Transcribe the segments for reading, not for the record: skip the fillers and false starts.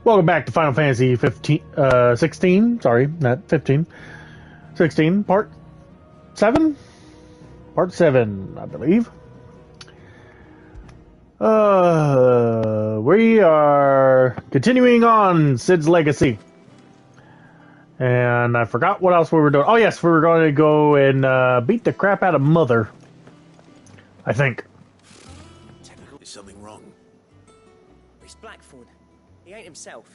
Welcome back to Final Fantasy 16. Sorry, not 15. 16, Part 7? Part 7, I believe. We are continuing on Cid's Legacy. And I forgot what else we were doing. Oh, yes, we were going to go and beat the crap out of Mother. I think. Is something wrong? It's Blackthorn. He ain't himself.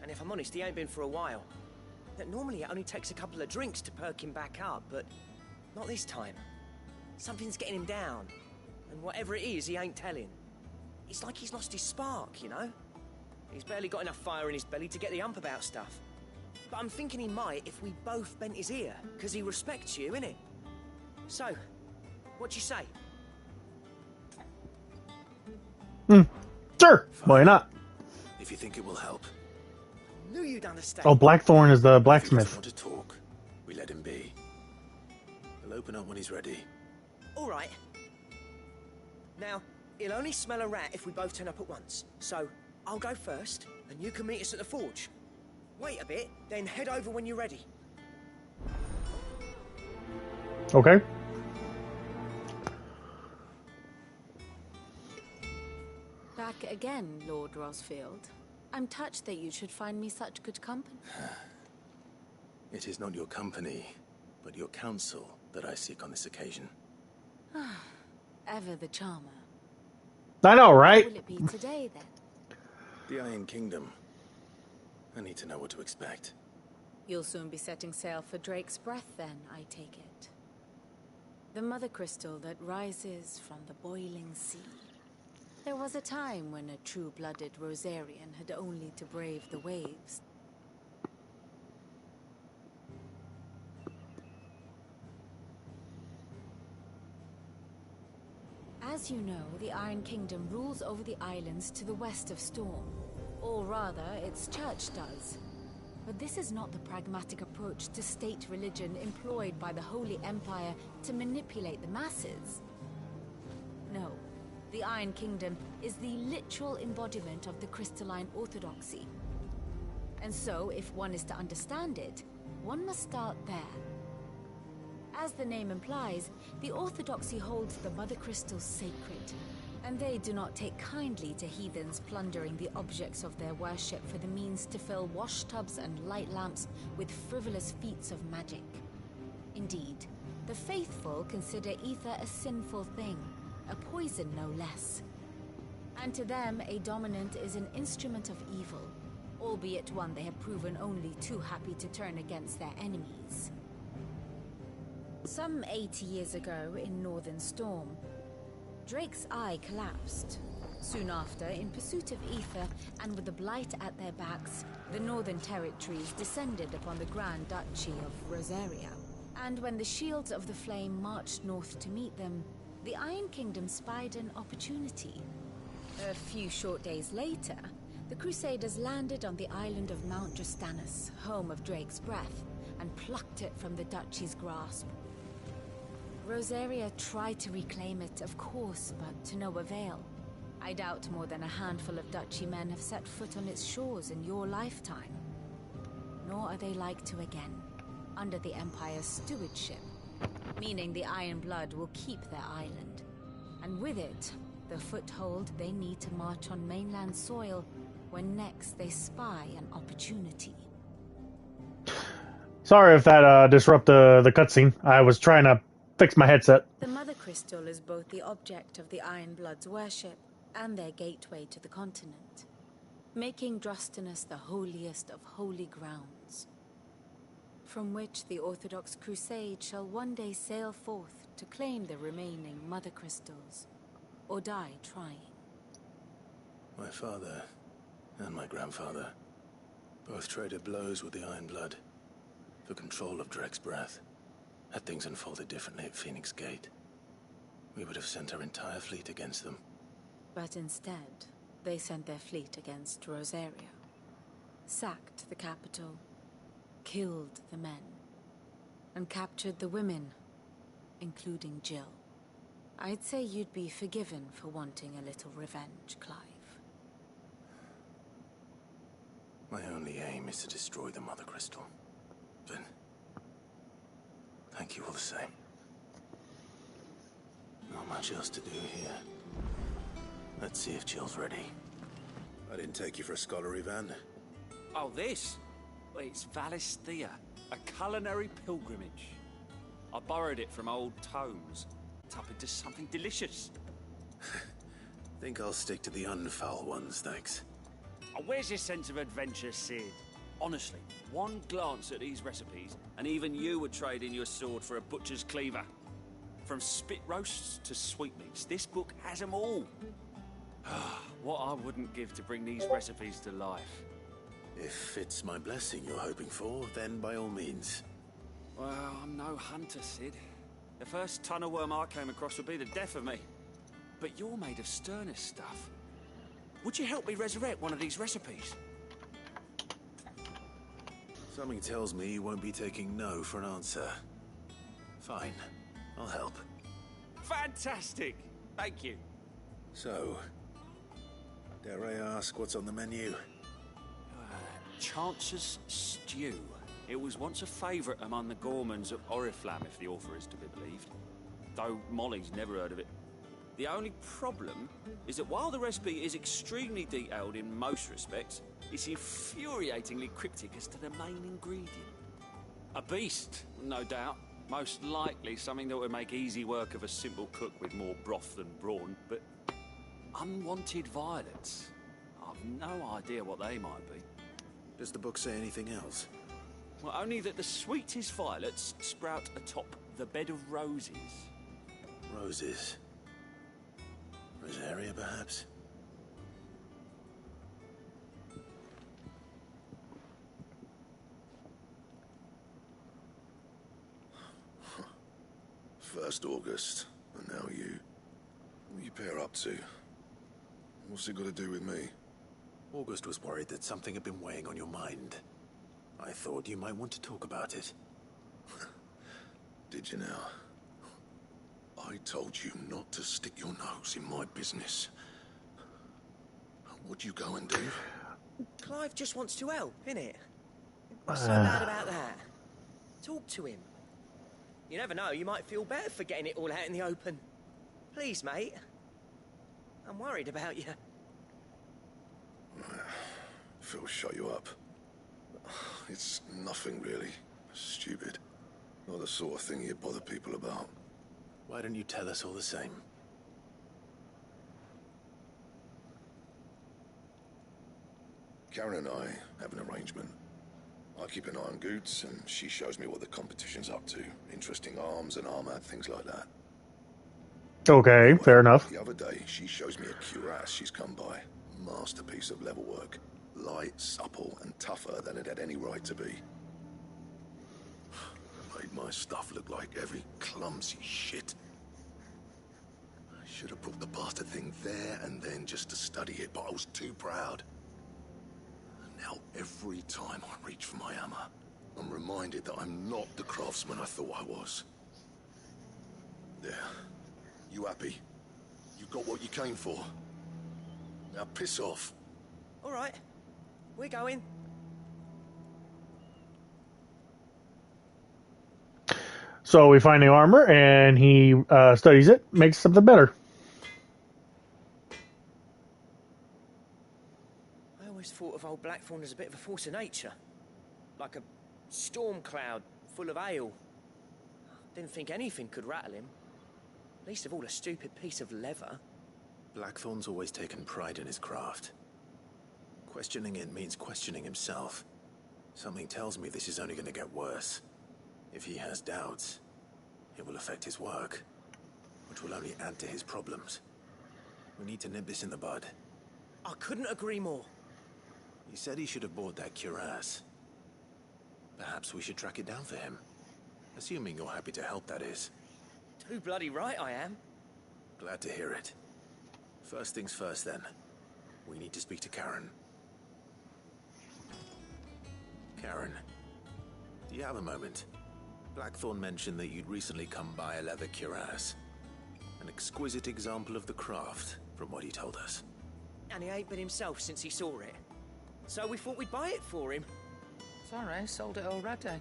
And if I'm honest, he ain't been for a while. That normally it only takes a couple of drinks to perk him back up, but not this time. Something's getting him down. And whatever it is, he ain't telling. It's like he's lost his spark, you know? He's barely got enough fire in his belly to get the ump about stuff. But I'm thinking he might if we both bent his ear, because he respects you, innit? So, what you say? Sure, why not? If you think it will help. Knew you'd understand. Oh, Blackthorn is the If he blacksmith. doesn't want to talk, we let him be. He'll open up when he's ready. All right. Now, he'll only smell a rat if we both turn up at once. So, I'll go first, and you can meet us at the forge. Wait a bit, then head over when you're ready. Okay. Back again, Lord Rosfield. I'm touched that you should find me such good company. It is not your company, but your counsel that I seek on this occasion. Ever the charmer. I know, right? What will it be today, then? The Iron Kingdom. I need to know what to expect. You'll soon be setting sail for Drake's Breath, then, I take it. The mother crystal that rises from the boiling sea. There was a time when a true-blooded Rosarian had only to brave the waves. As you know, the Iron Kingdom rules over the islands to the west of Storm. Or rather, its church does. But this is not the pragmatic approach to state religion employed by the Holy Empire to manipulate the masses. No. The Iron Kingdom is the literal embodiment of the crystalline orthodoxy. And so, if one is to understand it, one must start there. As the name implies, the orthodoxy holds the mother crystals sacred, and they do not take kindly to heathens plundering the objects of their worship for the means to fill washtubs and light lamps with frivolous feats of magic. Indeed, the faithful consider ether a sinful thing, a poison no less. And to them, a dominant is an instrument of evil, albeit one they have proven only too happy to turn against their enemies. Some 80 years ago, in Northern Storm, Drake's eye collapsed. Soon after, in pursuit of ether, and with the blight at their backs, the Northern Territories descended upon the Grand Duchy of Rosaria. And when the Shields of the Flame marched north to meet them, the Iron Kingdom spied an opportunity. A few short days later, the Crusaders landed on the island of Mount Justanus, home of Drake's Breath, and plucked it from the Duchy's grasp. Rosaria tried to reclaim it, of course, but to no avail. I doubt more than a handful of Duchy men have set foot on its shores in your lifetime. Nor are they like to again, under the Empire's stewardship, meaning the Iron Blood will keep their island. And with it, the foothold they need to march on mainland soil when next they spy an opportunity. Sorry if that disrupted the cutscene. I was trying to fix my headset. The Mother Crystal is both the object of the Iron Blood's worship and their gateway to the continent, making Drustinus the holiest of holy grounds, from which the Orthodox Crusade shall one day sail forth to claim the remaining Mother Crystals, or die trying. My father and my grandfather both traded blows with the Iron Blood for control of Drake's Breath. Had things unfolded differently at Phoenix Gate, we would have sent our entire fleet against them. But instead, they sent their fleet against Rosaria, sacked the capital, killed the men, and captured the women, including Jill. I'd say you'd be forgiven for wanting a little revenge, Clive. My only aim is to destroy the Mother Crystal. But thank you all the same. Not much else to do here. Let's see if Jill's ready. I didn't take you for a scholarly van. Oh, this? Well, it's Valisthea, a culinary pilgrimage. I borrowed it from old tomes. It's up into something delicious. Think I'll stick to the unfoul ones, thanks. Oh, where's your sense of adventure, Sid? Honestly, one glance at these recipes, and even you would trade in your sword for a butcher's cleaver. From spit roasts to sweetmeats, this book has them all. What I wouldn't give to bring these recipes to life. If it's my blessing you're hoping for, then by all means. Well, I'm no hunter, Sid. The first tunnel worm I came across would be the death of me. But you're made of sterner stuff. Would you help me resurrect one of these recipes? Something tells me you won't be taking no for an answer. Fine, I'll help. Fantastic! Thank you. So, dare I ask what's on the menu? Chance's Stew. It was once a favourite among the gourmands of Oriflamme, if the author is to be believed. Though Molly's never heard of it. The only problem is that while the recipe is extremely detailed in most respects, it's infuriatingly cryptic as to the main ingredient. A beast, no doubt. Most likely something that would make easy work of a simple cook with more broth than brawn, but unwanted violets. I've no idea what they might be. Does the book say anything else? Well, only that the sweetest violets sprout atop the bed of roses. Roses. Rosaria, perhaps? First August, and now you. What you pair up to? What's it got to do with me? August was worried that something had been weighing on your mind. I thought you might want to talk about it. Did you now? I told you not to stick your nose in my business. What'd you go and do? Clive just wants to help, innit? What's so bad about that? Talk to him. You never know, you might feel better for getting it all out in the open. Please, mate. I'm worried about you. Phil shut you up. It's nothing really. Stupid. Not the sort of thing you bother people about. Why don't you tell us all the same? Karen and I have an arrangement. I keep an eye on Goots, and she shows me what the competition's up to. Interesting arms and armor, things like that. Okay, fair enough. The other day, she shows me a cuirass she's come by. Masterpiece of level work. Light, supple, and tougher than it had any right to be. Made my stuff look like every clumsy shit. I should have put the bastard thing there and then just to study it, but I was too proud. Now, every time I reach for my hammer, I'm reminded that I'm not the craftsman I thought I was. There. You happy? You got what you came for? Now piss off. All right. We're going. So we find the armor, and he studies it, makes something better. I always thought of old Blackthorn as a bit of a force of nature. Like a storm cloud full of ale. Didn't think anything could rattle him. Least of all a stupid piece of leather. Blackthorn's always taken pride in his craft. Questioning it means questioning himself. Something tells me this is only going to get worse. If he has doubts, it will affect his work, which will only add to his problems. We need to nip this in the bud. I couldn't agree more. He said he should have bought that cuirass. Perhaps we should track it down for him. Assuming you're happy to help, that is. Too bloody right I am. Glad to hear it. First things first, then. We need to speak to Karen. Karen, do you have a moment? Blackthorn mentioned that you'd recently come by a leather cuirass. An exquisite example of the craft, from what he told us. And he ain't been himself since he saw it. So we thought we'd buy it for him. Sorry, sold it already.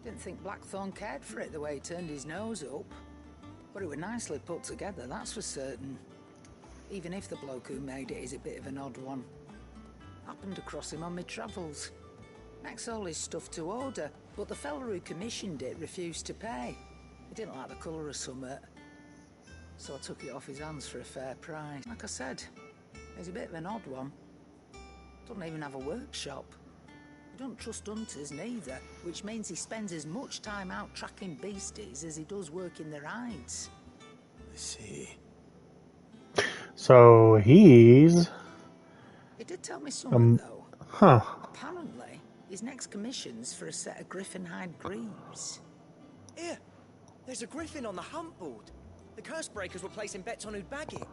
Didn't think Blackthorn cared for it the way he turned his nose up. But it was nicely put together, that's for certain. Even if the bloke who made it is a bit of an odd one. Happened across him on my travels. Makes all his stuff to order, but the fella who commissioned it refused to pay. He didn't like the colour of summit. So I took it off his hands for a fair price. Like I said, he's a bit of an odd one. Doesn't even have a workshop. He don't trust hunters neither, which means he spends as much time out tracking beasties as he does working their hides. I see. So he's... He did tell me something, though. Huh. Apparently, his next commission's for a set of griffin hide greaves. Here, there's a griffin on the hunt board. The curse breakers were placing bets on who'd bag it.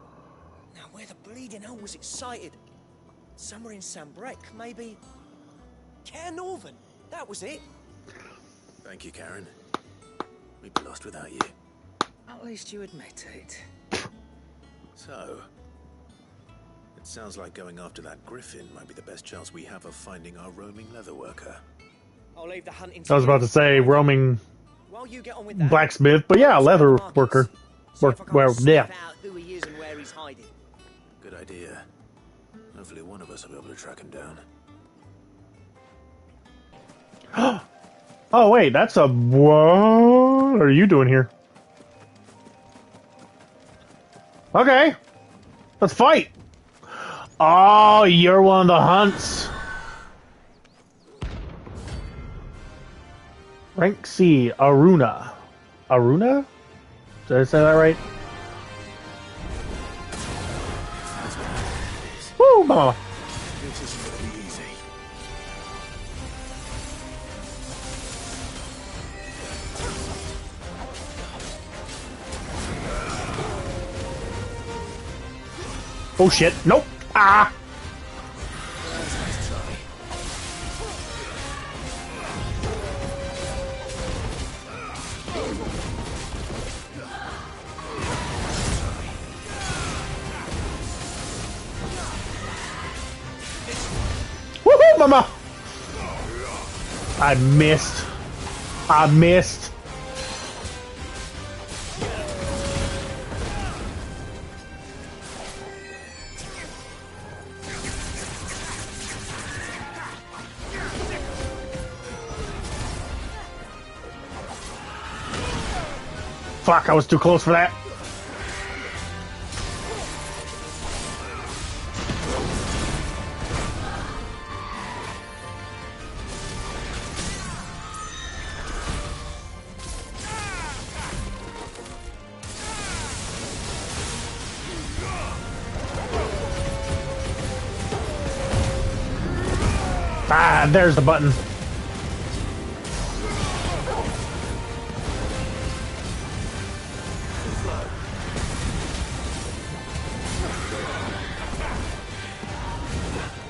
Now, where the bleeding hell was it sighted? Somewhere in Sambrec, maybe... Care Northern, that was it. Thank you, Karen. We'd be lost without you. At least you admit it. So, it sounds like going after that griffin might be the best chance we have of finding our roaming leatherworker. I'll leave the hunting I was about to say roaming while you get on with that, blacksmith, but yeah, leather worker. Well, yeah. out who he is and where he's hiding. Good idea. Hopefully one of us will be able to track him down. Oh wait, that's a... What are you doing here? Okay, let's fight. Oh, you're one of the hunts. Rank C, Aruna. Aruna? Did I say that right? Woo, mama. This isn't gonna be easy. Oh shit, nope. Ah! Nice try. Woohoo, mama! I missed. I missed. Fuck, I was too close for that. Ah, there's the button.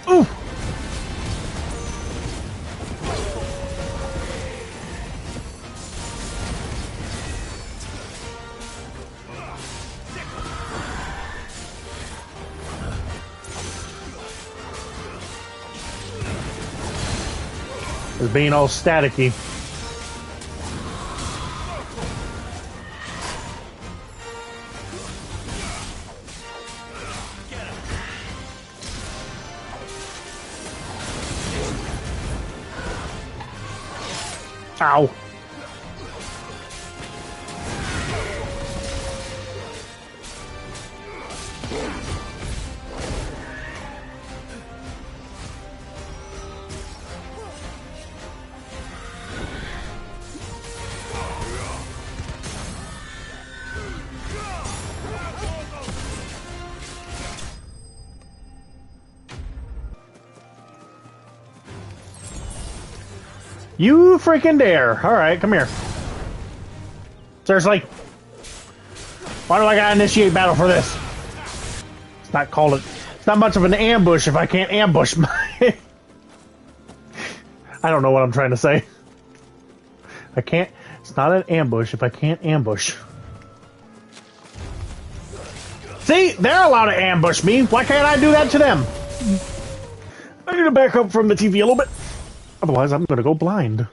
Ooh. It's being all staticky. Ow. You freaking dare. Alright, come here. Seriously? Why do I gotta initiate battle for this? It's not called it. It's not much of an ambush if I can't ambush my... I don't know what I'm trying to say. I can't... It's not an ambush if I can't ambush. See? They're allowed to ambush me. Why can't I do that to them? need to back up from the TV a little bit. Otherwise, I'm going to go blind.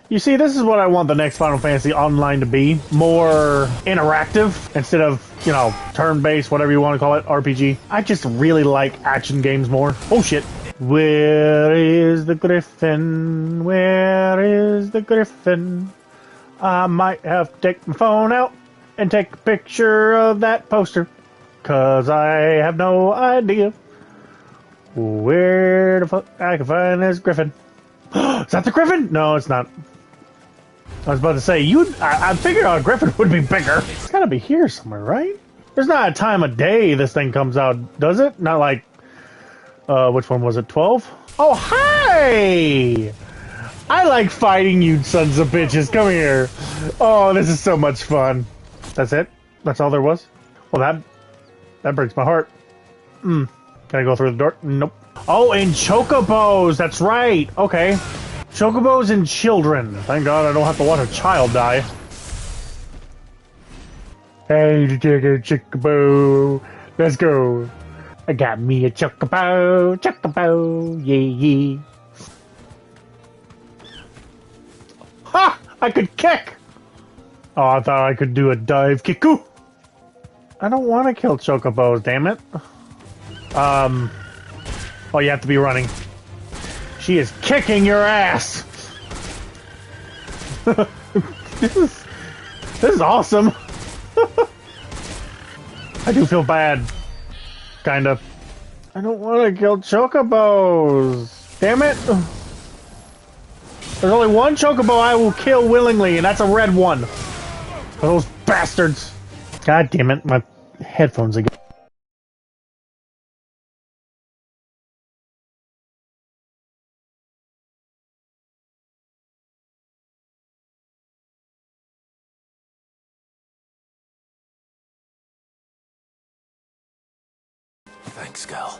You see, this is what I want the next Final Fantasy Online to be. More interactive instead of, you know, turn-based, whatever you want to call it, RPG. I just really like action games more. Oh, shit. Where is the Griffin? Where is the Griffin? I might have to take my phone out and take a picture of that poster. 'Cause I have no idea where the fuck I can find this Griffin. Is that the Griffin? No, it's not. I was about to say, I figured a Griffin would be bigger. It's gotta be here somewhere, right? There's not a time of day this thing comes out, does it? Not like, which one was it, 12? Oh, hi! I like fighting you sons of bitches. Come here. Oh, this is so much fun. That's it? That's all there was? Well, that breaks my heart. Can I go through the door? Nope. Oh, and chocobos. That's right. Okay. Chocobos and children. Thank God I don't have to watch a child die. Hey, chocobo. Let's go. I got me a chocobo. Chocobo. Yeah. Ha! I could kick! Oh, I thought I could do a dive kick-oo. I don't want to kill chocobos, damn it. Oh, you have to be running. She is kicking your ass! This is awesome. I do feel bad. Kinda. I don't want to kill chocobos. Damn it. There's only one chocobo I will kill willingly, and that's a red one. Those bastards. God damn it, my headphones again. Thanks, Gal.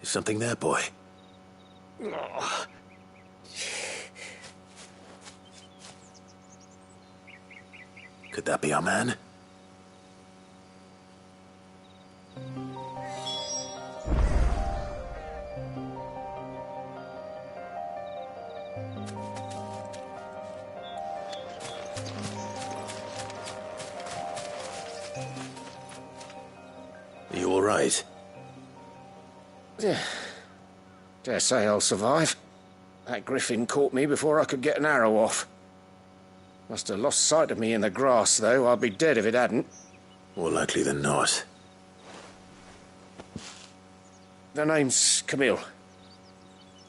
Is something there, boy? Could that be our man? Are you all right? Yeah. Dare say I'll survive. That griffin caught me before I could get an arrow off. Must have lost sight of me in the grass, though. I'd be dead if it hadn't. More likely than not. The name's Camille.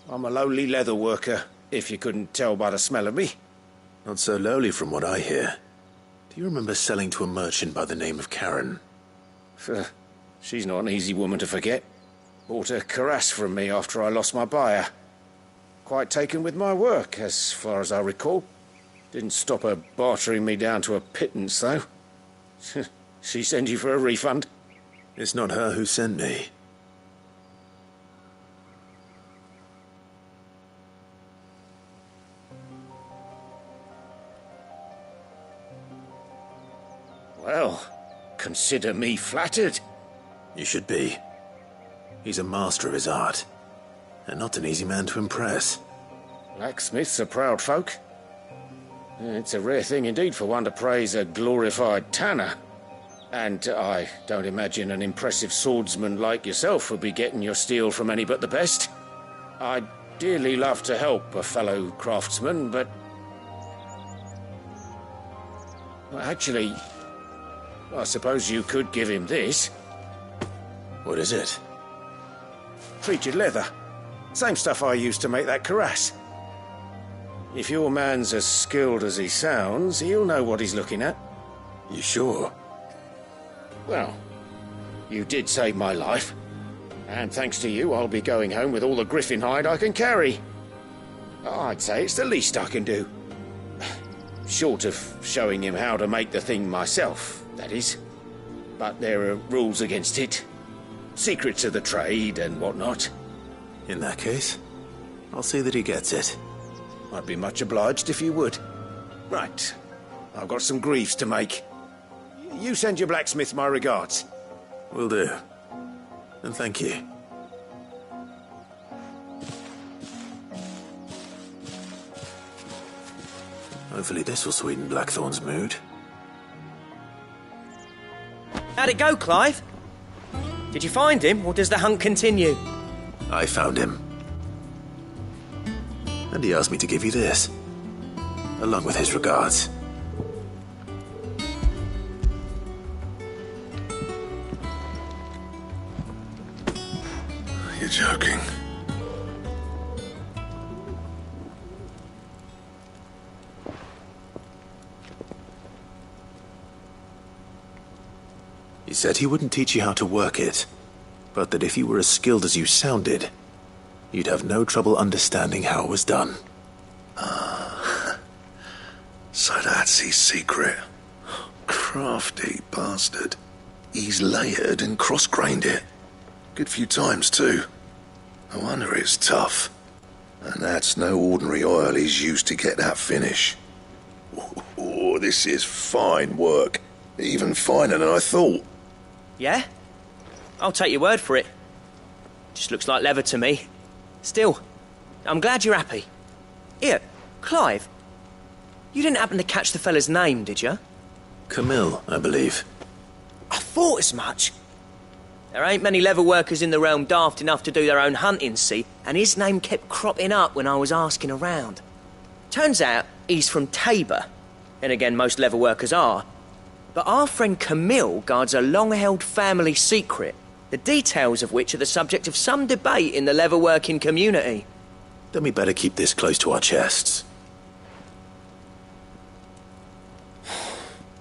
I'm a lowly leather worker, if you couldn't tell by the smell of me. Not so lowly from what I hear. Do you remember selling to a merchant by the name of Karen? She's not an easy woman to forget. Bought a cuirass from me after I lost my buyer. Quite taken with my work, as far as I recall. Didn't stop her bartering me down to a pittance, though. She sent you for a refund? It's not her who sent me. Well, consider me flattered. You should be. He's a master of his art, and not an easy man to impress. Blacksmiths are proud folk. It's a rare thing indeed for one to praise a glorified tanner. And I don't imagine an impressive swordsman like yourself would be getting your steel from any but the best. I'd dearly love to help a fellow craftsman, but... well, actually, I suppose you could give him this. What is it? Treated leather. Same stuff I used to make that cuirass. If your man's as skilled as he sounds, he'll know what he's looking at. You sure? Well, you did save my life. And thanks to you, I'll be going home with all the griffin hide I can carry. I'd say it's the least I can do. Short of showing him how to make the thing myself, that is. But there are rules against it. Secrets of the trade and whatnot. In that case, I'll see that he gets it. I'd be much obliged if you would. Right. I've got some greaves to make. You send your blacksmith my regards. Will do. And thank you. Hopefully this will sweeten Blackthorn's mood. How'd it go, Clive? Did you find him, or does the hunt continue? I found him. And he asked me to give you this, along with his regards. You're joking. He said he wouldn't teach you how to work it, but that if you were as skilled as you sounded, you'd have no trouble understanding how it was done. So that's his secret. Crafty bastard. He's layered and cross-grained it. Good few times, too. No wonder it's tough. And that's no ordinary oil he's used to get that finish. Oh, this is fine work. Even finer than I thought. Yeah? I'll take your word for it. Just looks like leather to me. Still, I'm glad you're happy. Here, Clive. You didn't happen to catch the fella's name, did you? Camille, I believe. I thought as much. There ain't many leather workers in the realm daft enough to do their own hunting, see, and his name kept cropping up when I was asking around. Turns out he's from Tabor, and again most leather workers are. But our friend Camille guards a long-held family secret, the details of which are the subject of some debate in the leather-working community. Then we better keep this close to our chests.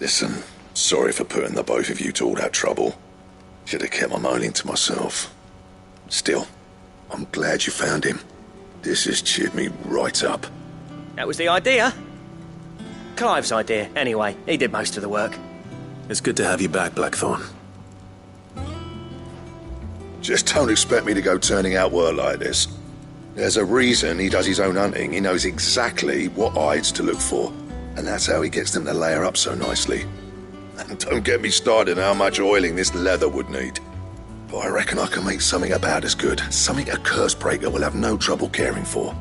Listen, sorry for putting the both of you to all that trouble. Should have kept my moaning to myself. Still, I'm glad you found him. This has cheered me right up. That was the idea. Clive's idea, anyway. He did most of the work. It's good to have you back, Blackthorn. Just don't expect me to go turning out work like this. There's a reason he does his own hunting. He knows exactly what hides to look for. And that's how he gets them to layer up so nicely. And don't get me started on how much oiling this leather would need. But I reckon I can make something about as good. Something a Cursebreaker will have no trouble caring for.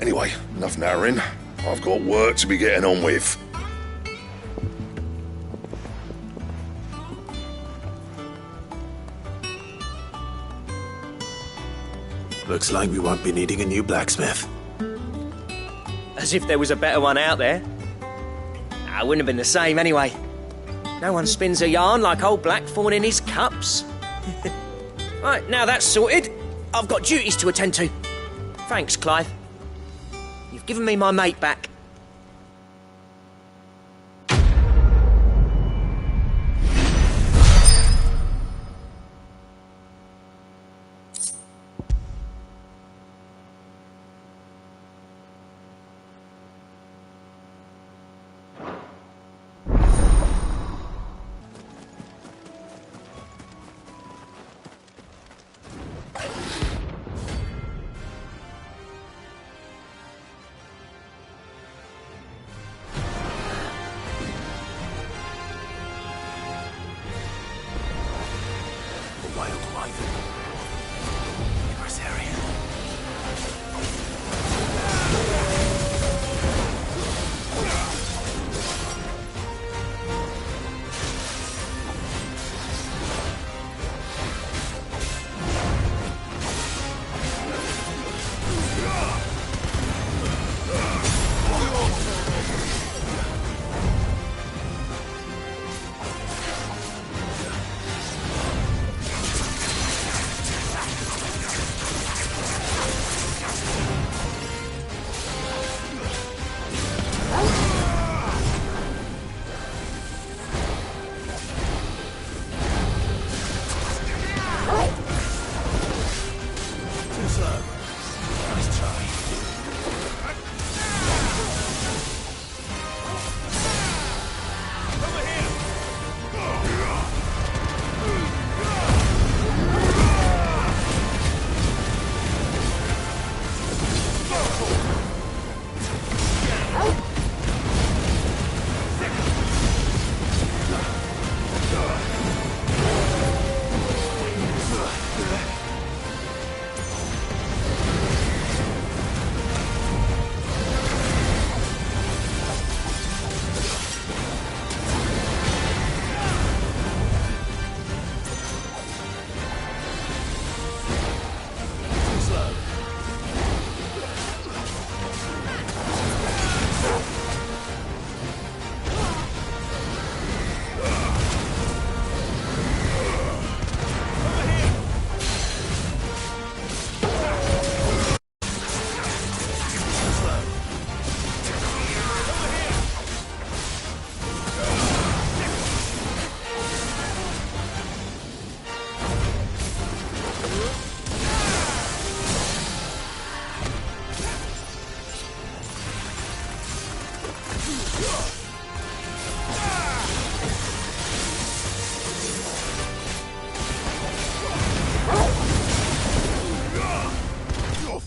Anyway, enough nattering. I've got work to be getting on with. Looks like we won't be needing a new blacksmith. As if there was a better one out there. Nah, it wouldn't have been the same anyway. No one spins a yarn like old Blackthorn in his cups. Right, now that's sorted, I've got duties to attend to. Thanks, Clive. You've given me my mate back.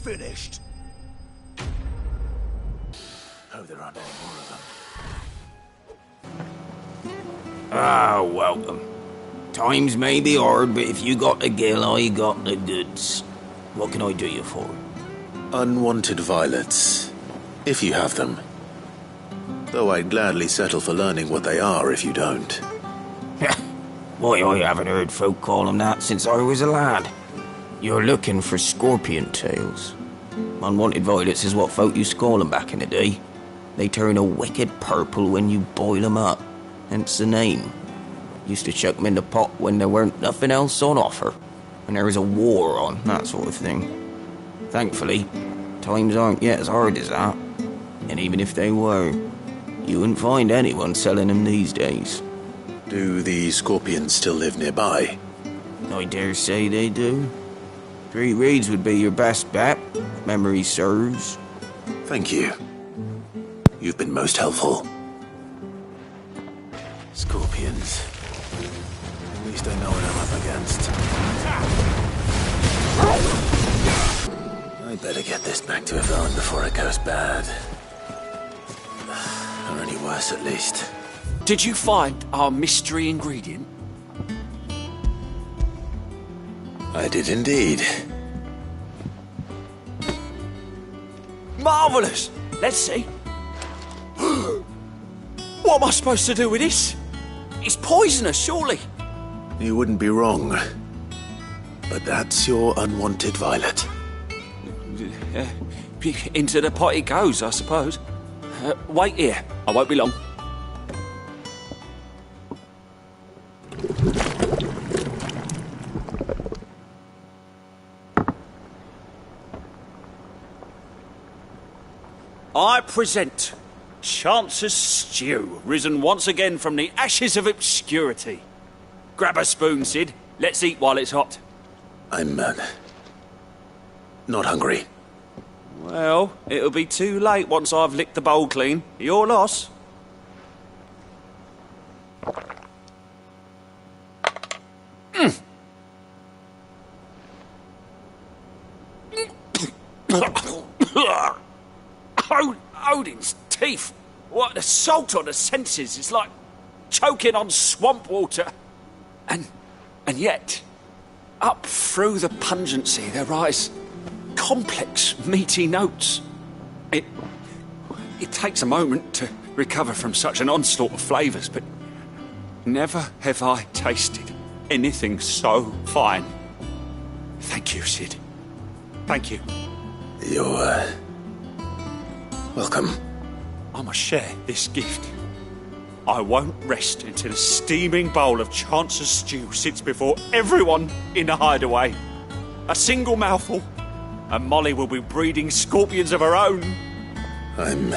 Finished. Hope there aren't any more of them. Ah, welcome. Times may be hard, but if you got the gill, I got the goods. What can I do you for? Unwanted violets, if you have them. Though I'd gladly settle for learning what they are if you don't. Why, I haven't heard folk call them that since I was a lad. You're looking for scorpion tails. Unwanted violets is what folk used to call them back in the day. They turn a wicked purple when you boil them up, hence the name. Used to chuck them in the pot when there weren't nothing else on offer, when there was a war on, that sort of thing. Thankfully, times aren't yet as hard as that. And even if they were, you wouldn't find anyone selling them these days. Do the scorpions still live nearby? I dare say they do. 3 Reeds would be your best bet, if memory serves. Thank you. You've been most helpful. Scorpions. At least I know what I'm up against. I better get this back to Yvonne before it goes bad. Or any worse, at least. Did you find our mystery ingredient? I did indeed. Marvellous! Let's see. What am I supposed to do with this? It's poisonous, surely. You wouldn't be wrong. But that's your unwanted violet. Into the pot it goes, I suppose. Wait here. I won't be long. I present Chance's Stew, risen once again from the ashes of obscurity. Grab a spoon, Sid. Let's eat while it's hot. I'm, not hungry. Well, it'll be too late once I've licked the bowl clean. Your loss. Odin's teeth. What, the salt on the senses. It's like choking on swamp water. And yet, up through the pungency there rise complex, meaty notes. It takes a moment to recover from such an onslaught of flavours, but never have I tasted anything so fine. Thank you, Sid. Thank you. You're, welcome. I must share this gift. I won't rest until a steaming bowl of Chance's stew sits before everyone in the hideaway. A single mouthful, and Molly will be breeding scorpions of her own. I'm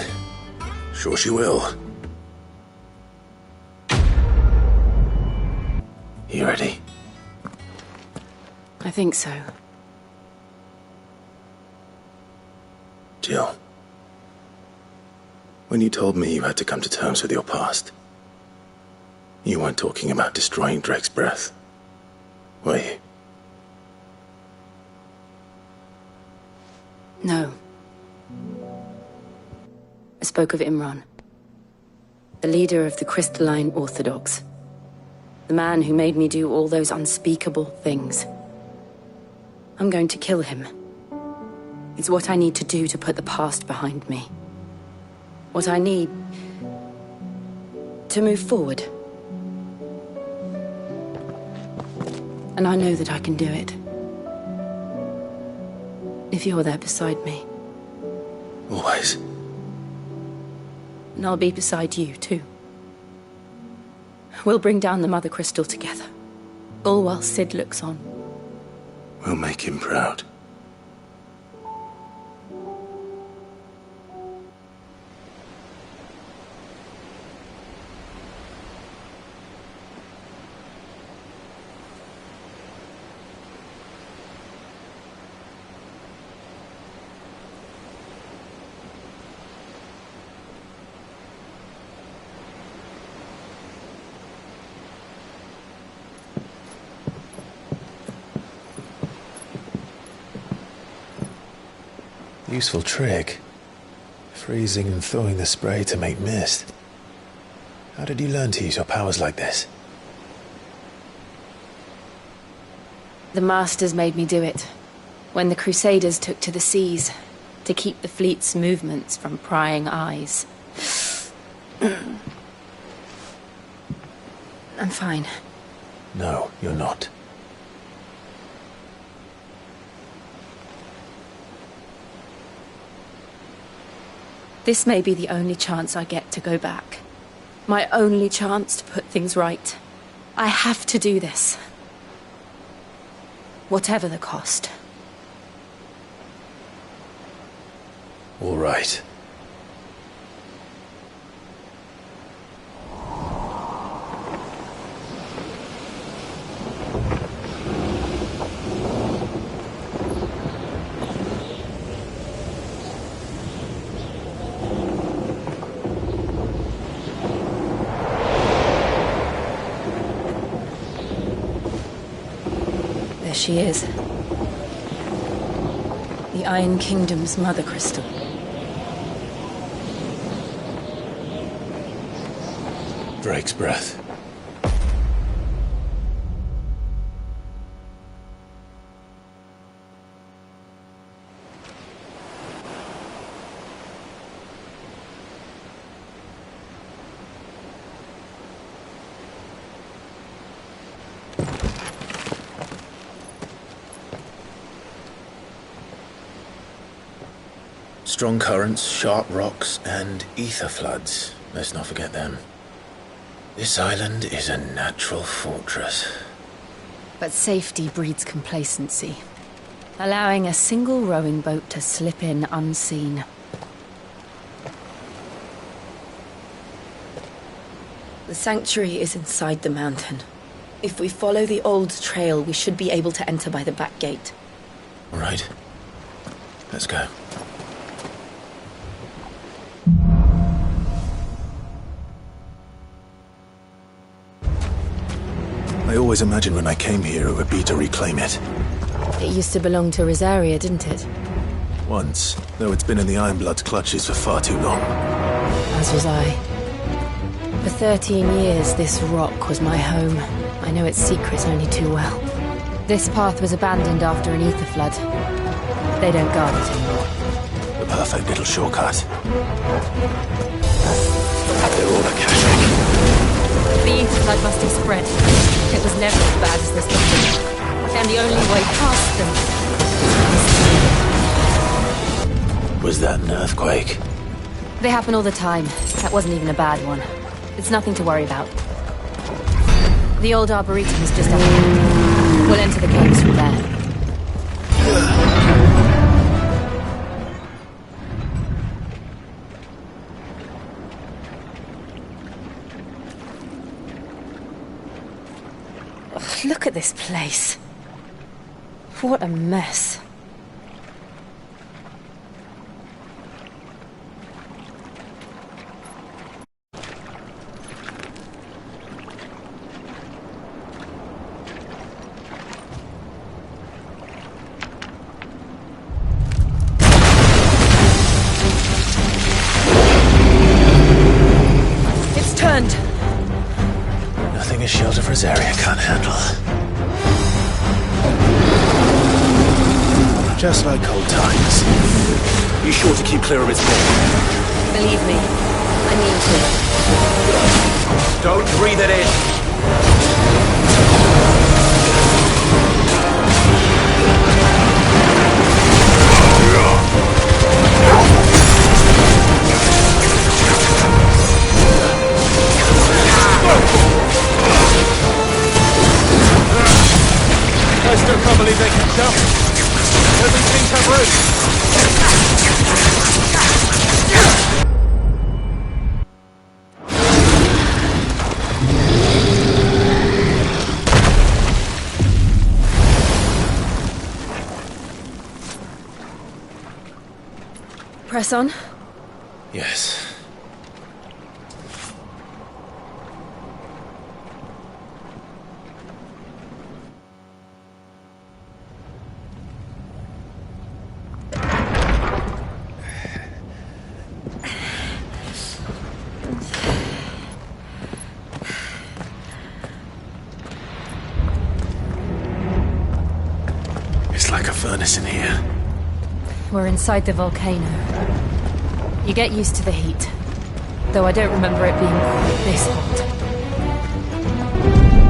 sure she will. You ready? I think so. Jill, when you told me you had to come to terms with your past, you weren't talking about destroying Drake's breath, were you? No. I spoke of Imran, the leader of the Crystalline Orthodox, the man who made me do all those unspeakable things. I'm going to kill him. It's what I need to do to put the past behind me. What I need to move forward. And I know that I can do it. If you're there beside me. Always. And I'll be beside you, too. We'll bring down the Mother Crystal together. All while Sid looks on. We'll make him proud. Useful trick. Freezing and thawing the spray to make mist. How did you learn to use your powers like this? The Masters made me do it. When the Crusaders took to the seas, to keep the fleet's movements from prying eyes. I'm fine. No, you're not. This may be the only chance I get to go back. My only chance to put things right. I have to do this. Whatever the cost. All right. There she is. The Iron Kingdom's mother crystal. Drake's breath. Strong currents, sharp rocks, and ether floods. Let's not forget them. This island is a natural fortress. But safety breeds complacency, allowing a single rowing boat to slip in unseen. The sanctuary is inside the mountain. If we follow the old trail, we should be able to enter by the back gate. All right. Let's go. I always imagined when I came here it would be to reclaim it. It used to belong to Rosaria, didn't it? Once, though it's been in the Ironblood's clutches for far too long. As was I. For 13 years, this rock was my home. I know its secrets only too well. This path was abandoned after an ether flood. They don't guard it anymore. The perfect little shortcut. They're all Akashic. The ether flood must have spread. It was never as bad as this one. And the only way past them... Was that an earthquake? They happen all the time. That wasn't even a bad one. It's nothing to worry about. The old Arboretum is just up there. We'll enter the caves from there. Ugh, look at this place. What a mess. Nothing a shield of Rosaria can't handle. Just like old times. You sure to keep clear of its ball? Believe me, I mean to. Don't breathe it in! I still can't believe they can jump. Don't these things have roots? Press on? Yes. It's like a furnace in here. We're inside the volcano. You get used to the heat. Though I don't remember it being quite this hot.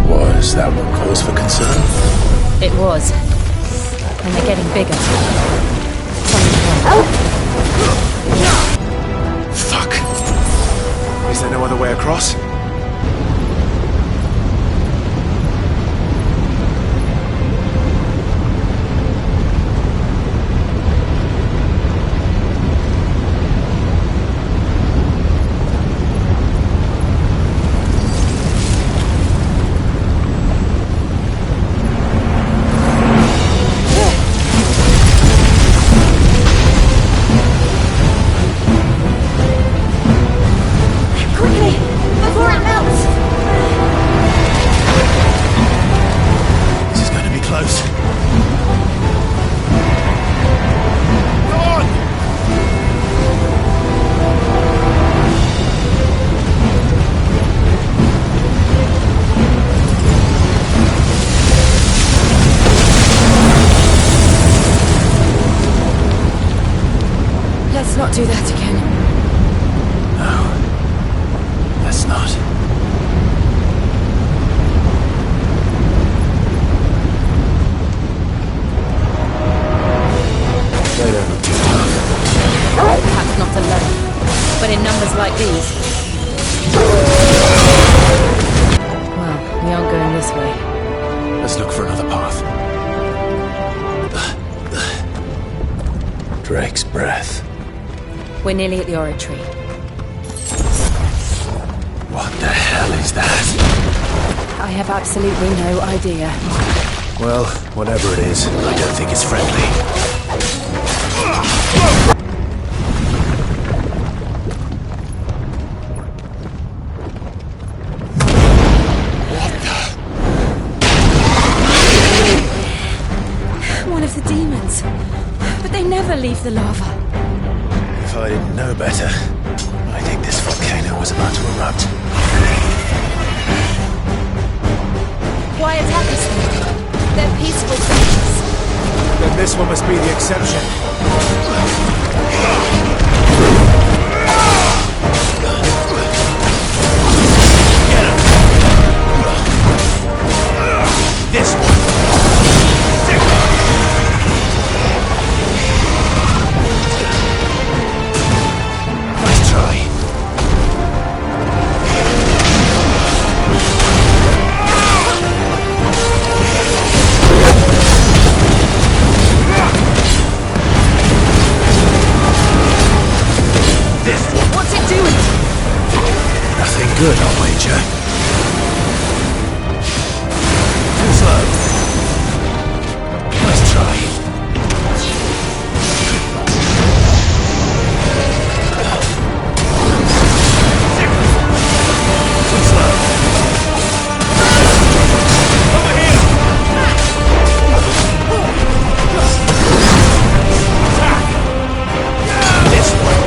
Was that one cause for concern? It was. And they're getting bigger. Fuck. Is there no other way across? Let's not do that again. No. Let's not. Perhaps not alone, but in numbers like these. Well, we aren't going this way. Let's look for another path. Drake's breath. We're nearly at the oratory. What the hell is that? I have absolutely no idea. Well, whatever it is, I don't think it's friendly. One of the demons. But they never leave the lava. If I didn't know better, I think this volcano was about to erupt. Why attack us then? They're peaceful creatures. Then this one must be the exception. This one. Nice try. What's it doing? Nothing good, I'll wager. Too slow. Let's try. Too slow. Over here! Attack! This one.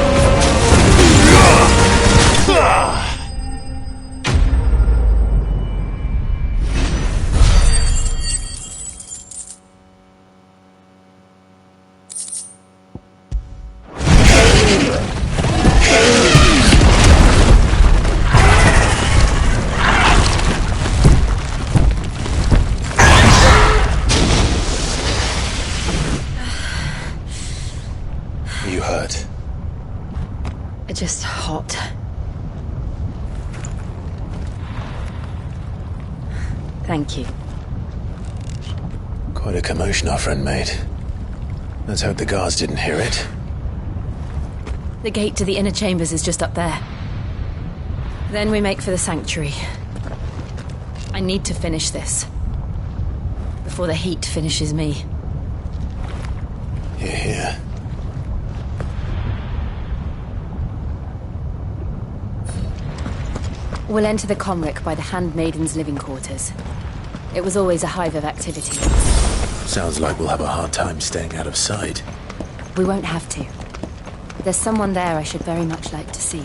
You hurt. Just hot. Thank you. Quite a commotion our friend made. Let's hope the guards didn't hear it. The gate to the inner chambers is just up there. Then we make for the sanctuary. I need to finish this. Before the heat finishes me. Hear, hear. We'll enter the Comric by the Handmaiden's living quarters. It was always a hive of activity. Sounds like we'll have a hard time staying out of sight. We won't have to. There's someone there I should very much like to see.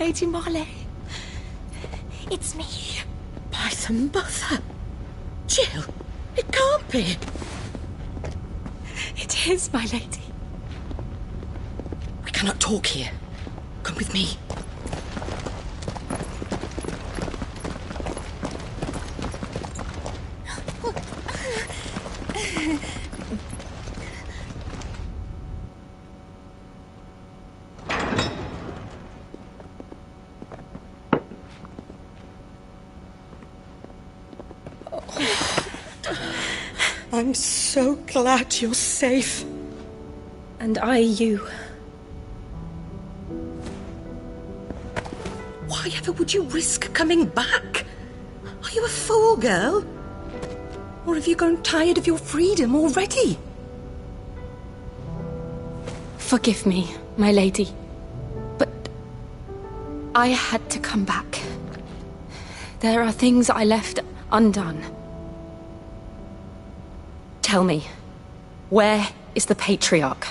Lady Marley. It's me. By some mother. Jill, it can't be. It is, my lady. We cannot talk here. Come with me. I'm so glad you're safe. And I you. Why ever would you risk coming back? Are you a fool, girl? Or have you grown tired of your freedom already? Forgive me, my lady. But I had to come back. There are things I left undone. Tell me, where is the Patriarch?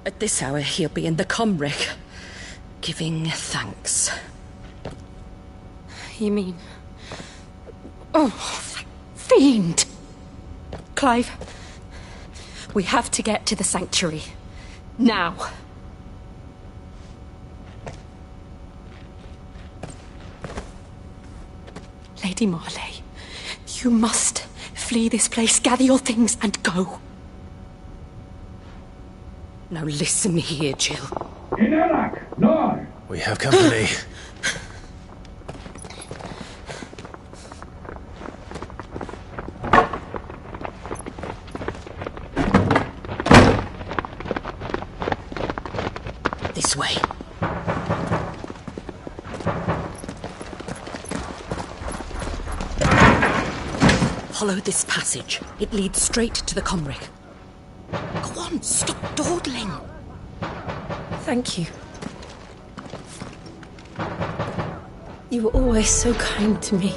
At this hour, he'll be in the Comric, giving thanks. You mean... Oh, that fiend! Clive, we have to get to the sanctuary. Now. Lady Marley, you must flee this place, gather your things, and go. Now listen here, Jill. In Iraq, no! We have company. This way. Follow this passage. It leads straight to the Comric. Go on, stop dawdling. Thank you. You were always so kind to me.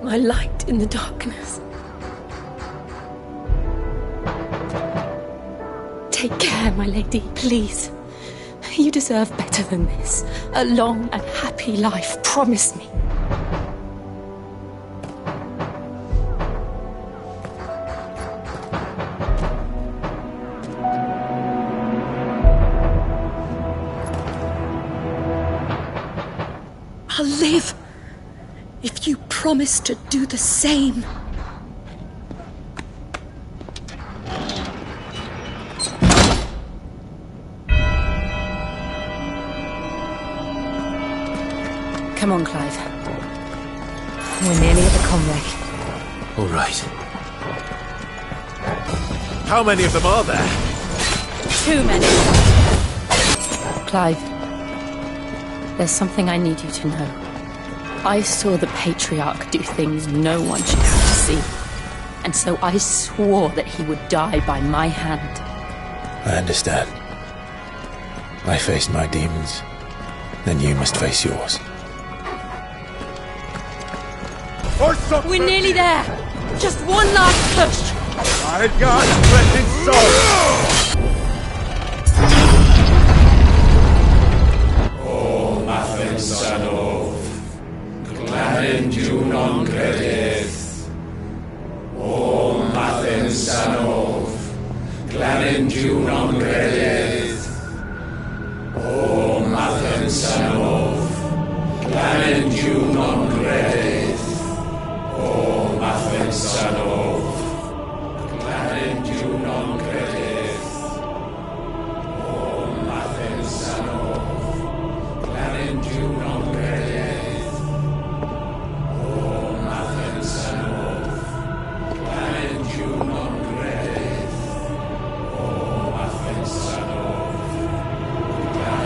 My light in the darkness. Take care, my lady, please. You deserve better than this. A long and happy life, promise me. I'll live if you promise to do the same. Come on, Clive. We're nearly at the Comric. All right. How many of them are there? Too many. Clive, there's something I need you to know. I saw the Patriarch do things no one should have to see. And so I swore that he would die by my hand. I understand. I faced my demons. Then you must face yours. We're nearly there! Just one last push! I got blessed soul! O Mathen Sanov, Glanen Junon Credith. O Mathen Sanov, Glanen Junon Credith. O Mathen Sanov, Glanen Junon Credith. O Mathen Sanov, Glanen Junon Credith. O Mathen Sanov, Glanen Junon Credith. O Mathen Sanov, Glanen Junon Credith. O Mathen Sanov, Glanen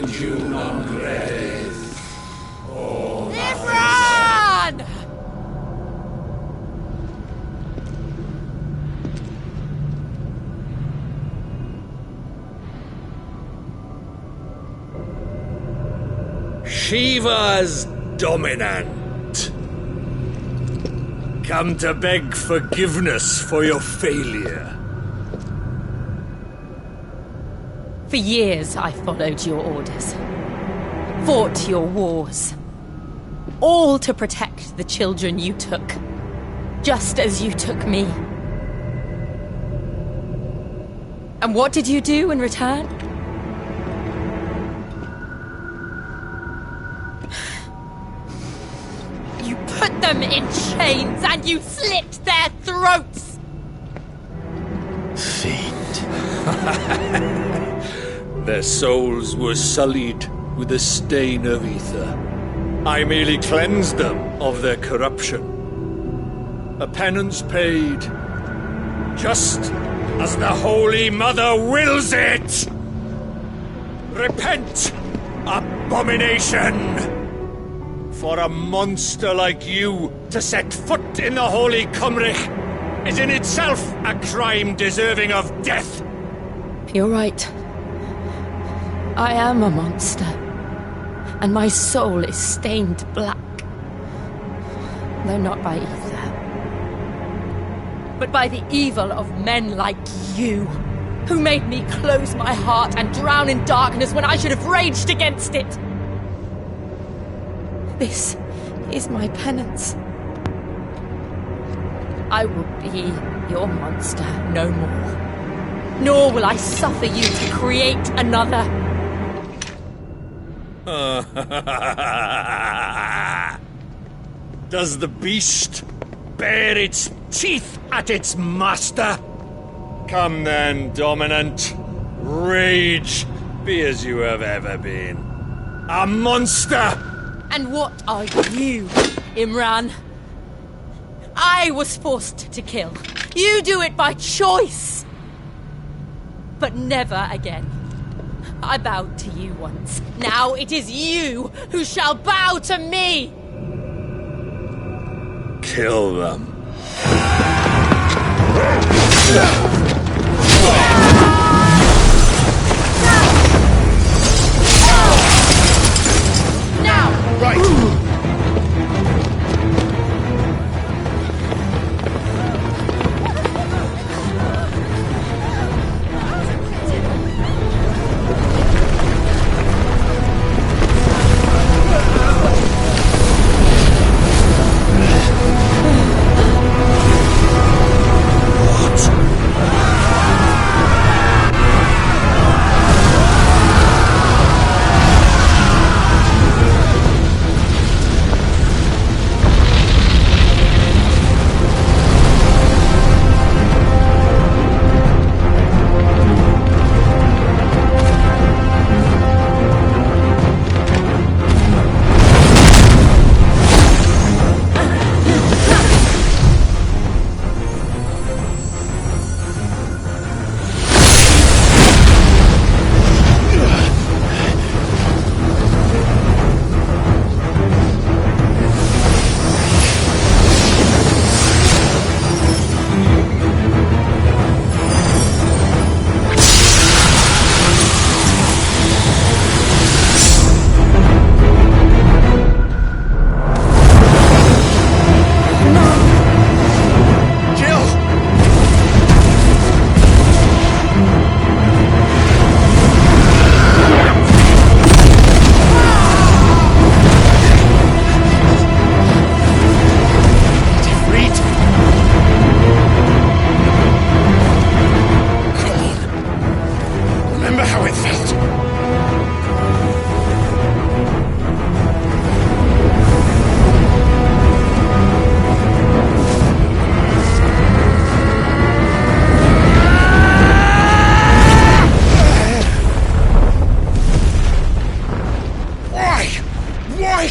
Junon Junon Credith. O Imran! Shiva's dominant. Come to beg forgiveness for your failure. For years I followed your orders. Fought your wars. all to protect the children you took. Just as you took me. And what did you do in return? You put them in chains and you slit their throats! Fiend. Their souls were sullied with the stain of ether. I merely cleansed them of their corruption. A penance paid, just as the Holy Mother wills it! Repent, abomination! For a monster like you to set foot in the Holy Cymric is in itself a crime deserving of death! You're right. I am a monster. And my soul is stained black. Though not by ether. But by the evil of men like you, who made me close my heart and drown in darkness when I should have raged against it. This is my penance. I will be your monster no more. Nor will I suffer you to create another. Does the beast bare its teeth at its master? Come then, Dominant. Rage, be as you have ever been. A monster! And what are you, Imran? I was forced to kill. You do it by choice. But never again. I bowed to you once. Now it is you who shall bow to me! Kill them. Now! Right!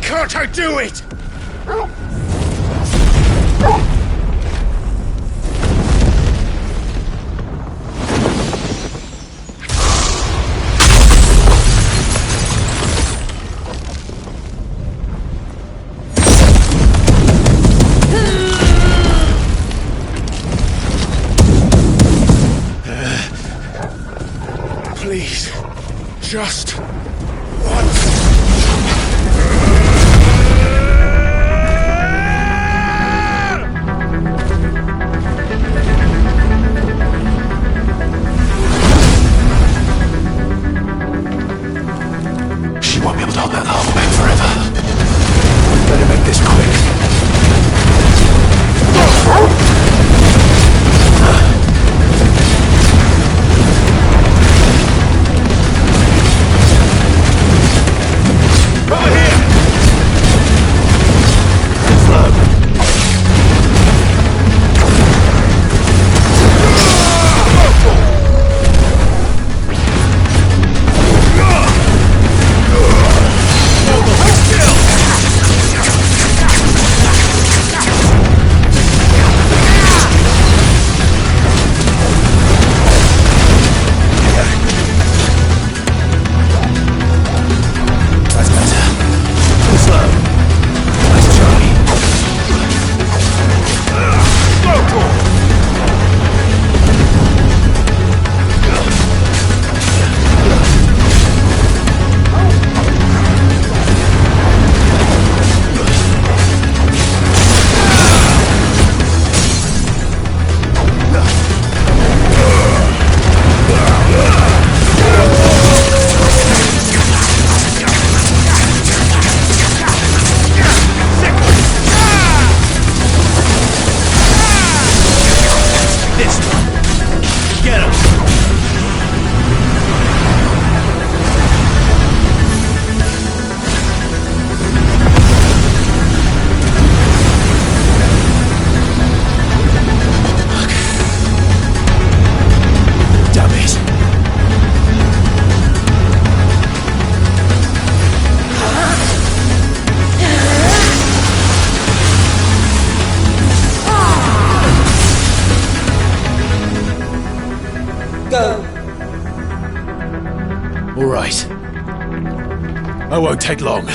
can't I do it? Please, just once. She won't be able to hold that arm back forever. Better make I won't take long.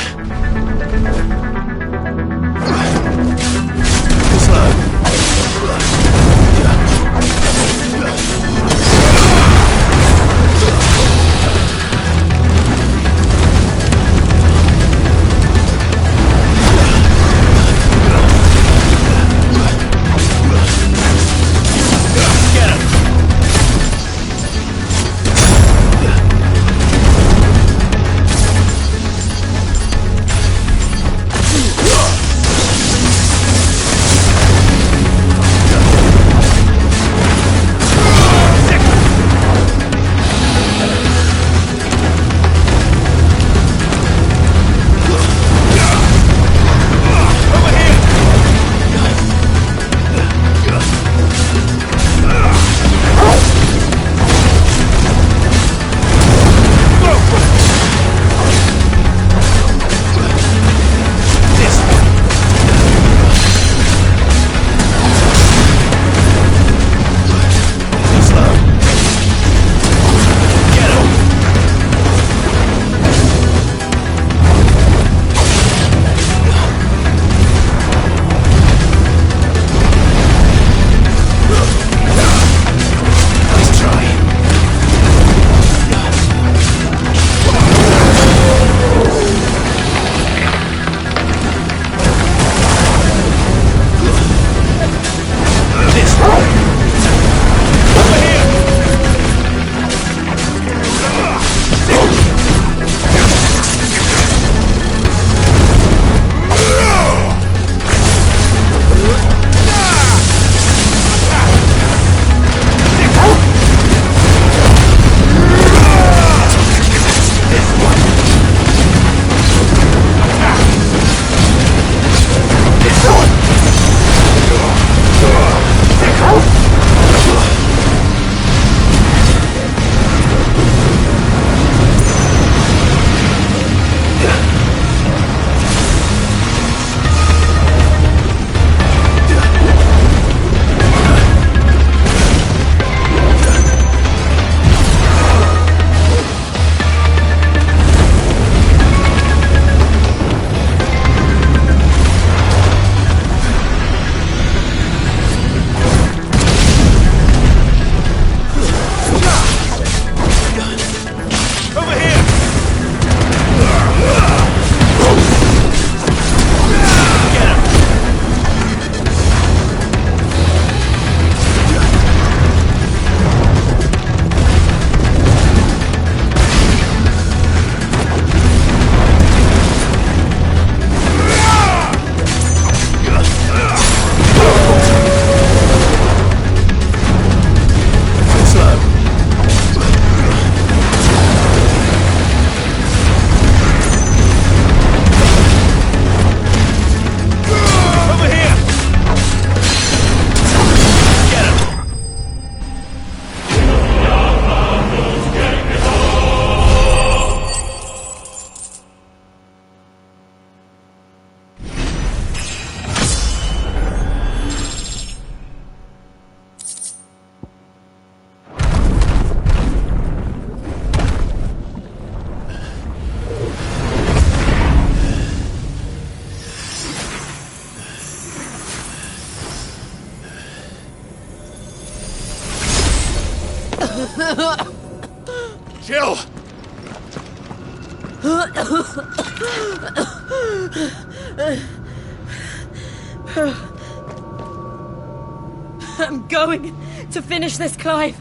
Jill! I'm going to finish this, Clive.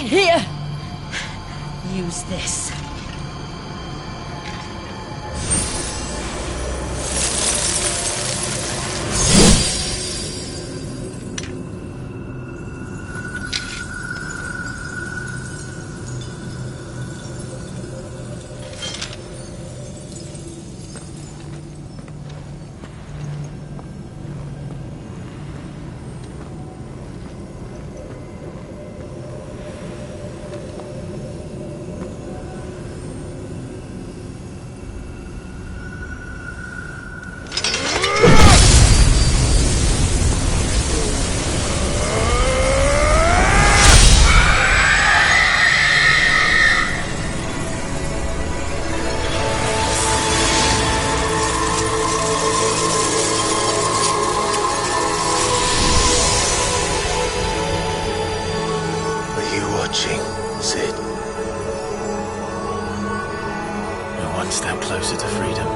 Here. Use this. watching, Sid. We're one step closer to freedom.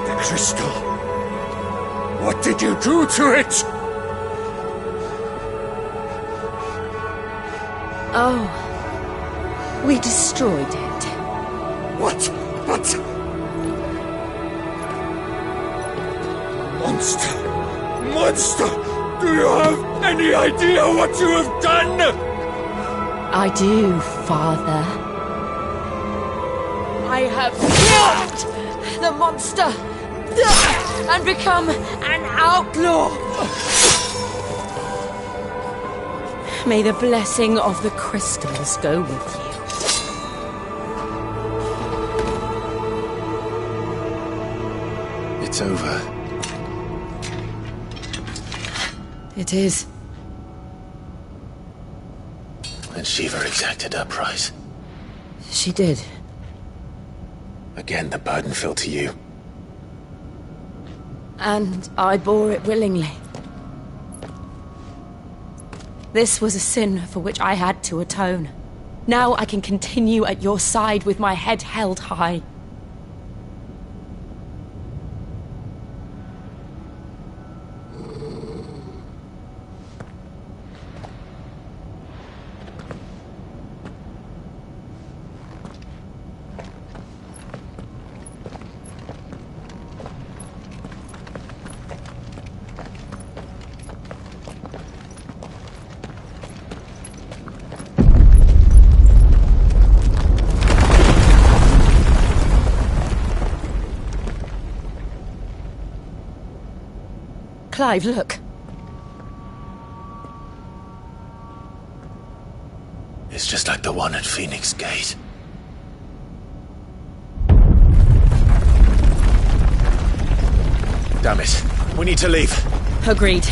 The crystal. What did you do to it? Oh, we destroyed it. What? Monster! Monster! Do you have any idea what you have done? I do, Father. I have killed the monster and become an outlaw. May the blessing of the crystals go with you. It's over. It is. And Shiva exacted her price. She did. Again, the burden fell to you. And I bore it willingly. This was a sin for which I had to atone. Now I can continue at your side with my head held high. Clive, look. It's just like the one at Phoenix Gate. Damn it. We need to leave. Agreed.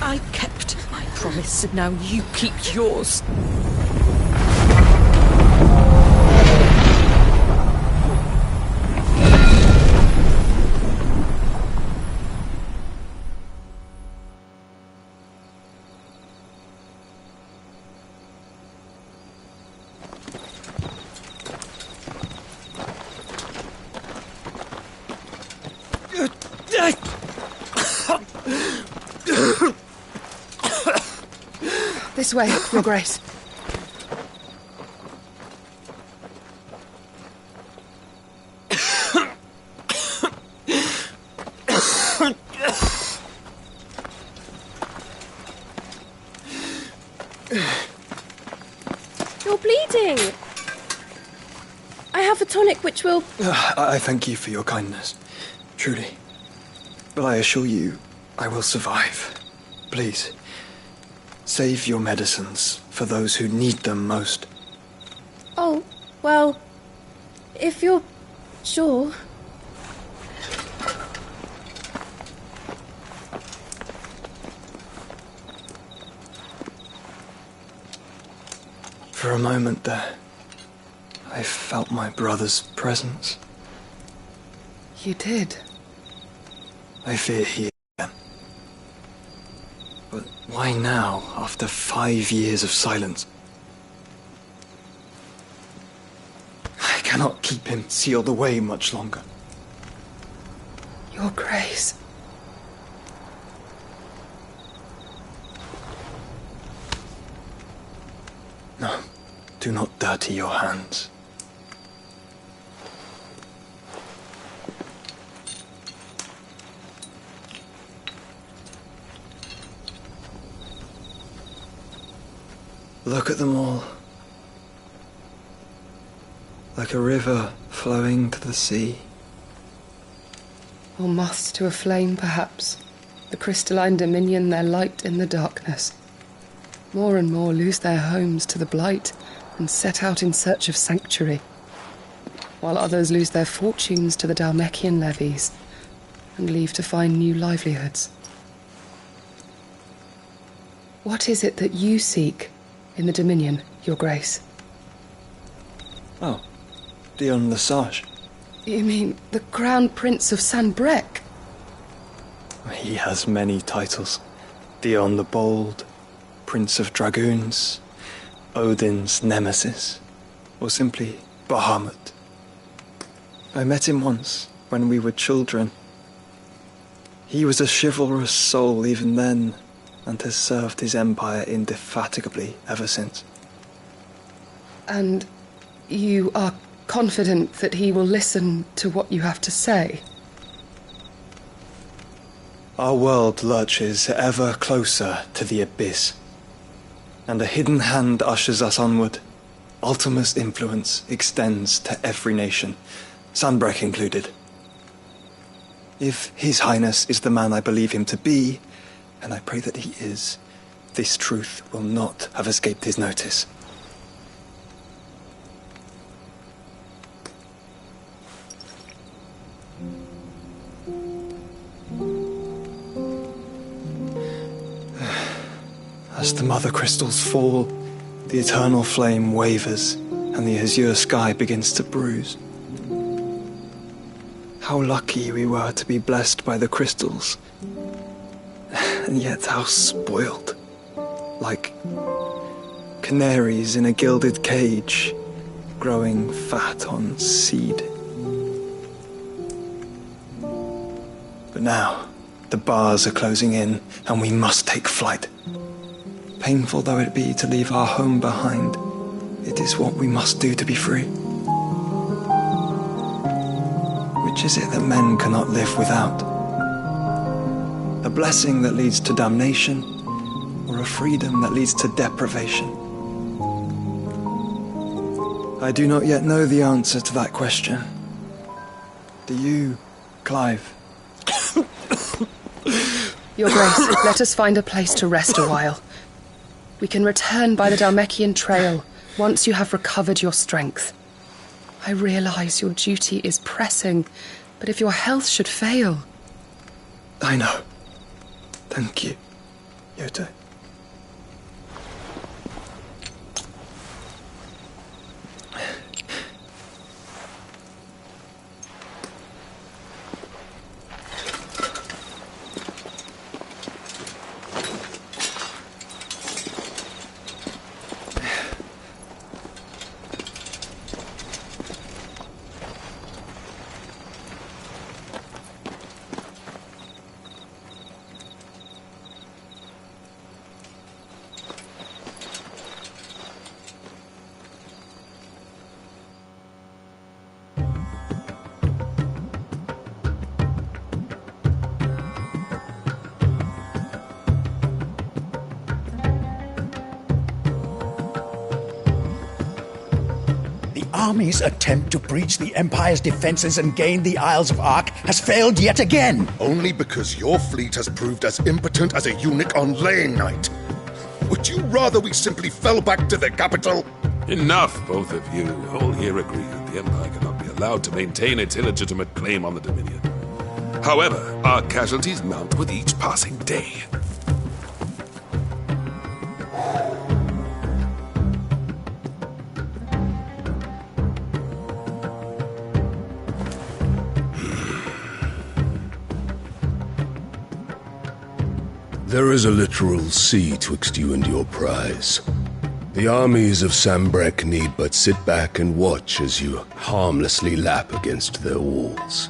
I kept my promise, and now you keep yours. This way, Your Grace. You're bleeding. I have a tonic which will... I thank you for your kindness, truly. But I assure you, I will survive. Please, save your medicines for those who need them most. Oh, well, if you're sure... For a moment there, I felt my brother's presence. You did? I fear he is again. But why now, after 5 years of silence? I cannot keep him sealed away much longer. Your Grace. No, do not dirty your hands. Look at them all. Like a river flowing to the sea. Or moths to a flame, perhaps. The crystalline dominion their light in the darkness. More and more lose their homes to the blight and set out in search of sanctuary, while others lose their fortunes to the Dhalmekian levies and leave to find new livelihoods. What is it that you seek in the Dominion, Your Grace? Oh, Dion Lesage. You mean the Crown Prince of Sanbreque? He has many titles. Dion the Bold, Prince of Dragoons, Odin's Nemesis, or simply Bahamut. I met him once, when we were children. He was a chivalrous soul even then, and has served his empire indefatigably ever since. And you are confident that he will listen to what you have to say? Our world lurches ever closer to the abyss, and a hidden hand ushers us onward. Ultima's influence extends to every nation, Sanbreque included. If His Highness is the man I believe him to be, and I pray that he is, this truth will not have escaped his notice. As the mother crystals fall, the eternal flame wavers, and the azure sky begins to bruise. How lucky we were to be blessed by the crystals, and yet how spoiled. Like canaries in a gilded cage, growing fat on seed. But now, the bars are closing in, and we must take flight. Painful though it be to leave our home behind, it is what we must do to be free. Which is it that men cannot live without? A blessing that leads to damnation, or a freedom that leads to deprivation? I do not yet know the answer to that question. Do you, Clive? Your Grace, let us find a place to rest a while. We can return by the Dhalmekian trail once you have recovered your strength. I realize your duty is pressing, but if your health should fail... I know. Thank you, Yote. Army's attempt to breach the Empire's defenses and gain the Isles of Ark has failed yet again. Only because your fleet has proved as impotent as a eunuch on laying night. Would you rather we simply fell back to the capital? Enough, both of you. All here agree that the Empire cannot be allowed to maintain its illegitimate claim on the Dominion. However, our casualties mount with each passing day. There is a literal sea twixt you and your prize. The armies of Sanbreque need but sit back and watch as you harmlessly lap against their walls.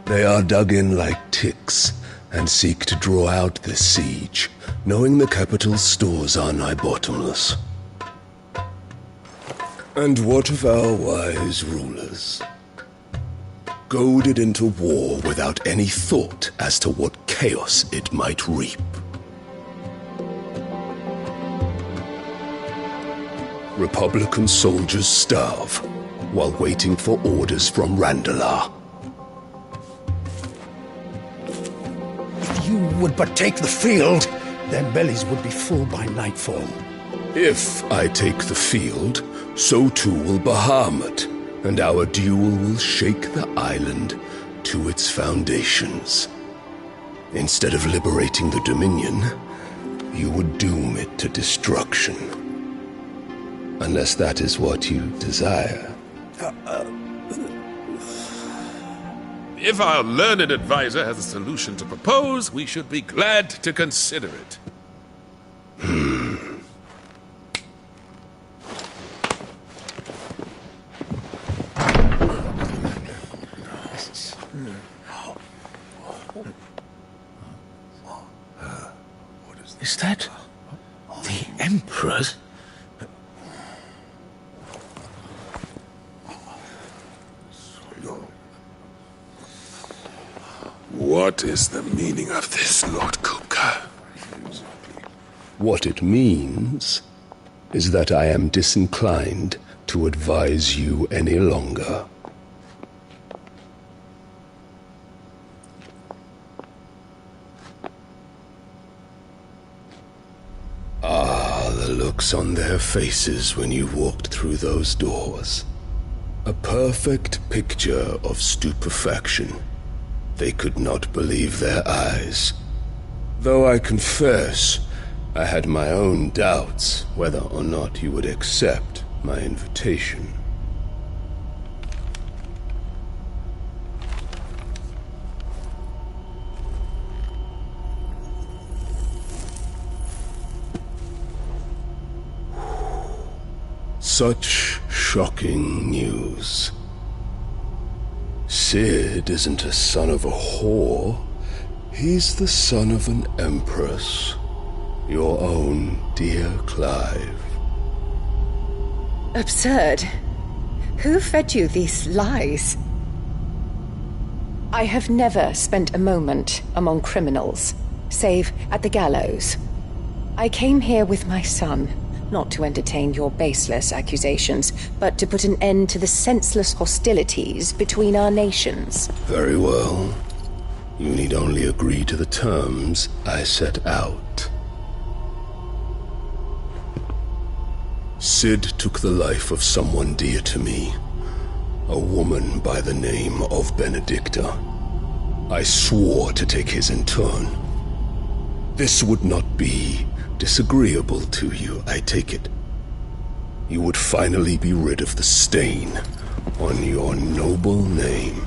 They are dug in like ticks and seek to draw out this siege, knowing the capital's stores are nigh bottomless. And what of our wise rulers? Goaded into war without any thought as to what chaos it might reap. Republican soldiers starve while waiting for orders from Randalar. If you would but take the field, their bellies would be full by nightfall. If I take the field, so too will Bahamut, and our duel will shake the island to its foundations. Instead of liberating the Dominion, you would doom it to destruction. Unless that is what you desire. If our learned advisor has a solution to propose, we should be glad to consider it. Is that the Emperor's? What is the meaning of this, Lord Kupka? What it means is that I am disinclined to advise you any longer. The looks on their faces when you walked through those doors. A perfect picture of stupefaction. They could not believe their eyes. Though I confess, I had my own doubts whether or not you would accept my invitation. Such shocking news. Sid isn't a son of a whore. He's the son of an empress. Your own dear Clive. Absurd. Who fed you these lies? I have never spent a moment among criminals, save at the gallows. I came here with my son, not to entertain your baseless accusations, but to put an end to the senseless hostilities between our nations. Very well. You need only agree to the terms I set out. Sid took the life of someone dear to me, a woman by the name of Benedicta. I swore to take his in turn. This would not be disagreeable to you, I take it. You would finally be rid of the stain on your noble name.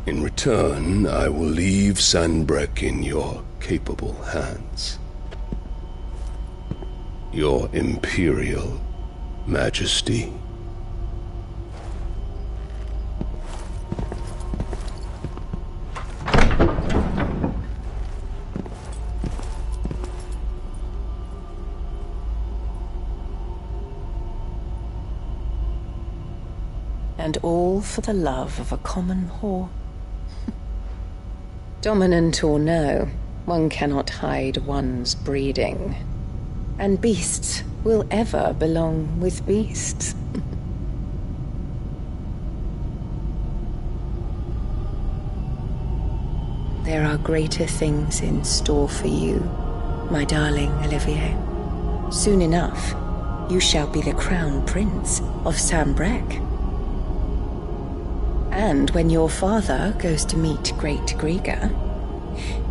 In return, I will leave Sanbreque in your capable hands. Your Imperial Majesty. And all for the love of a common whore. Dominant or no, one cannot hide one's breeding. And beasts will ever belong with beasts. There are greater things in store for you, my darling Olivier. Soon enough, you shall be the crown prince of Sanbreque. And when your father goes to meet Great Griga,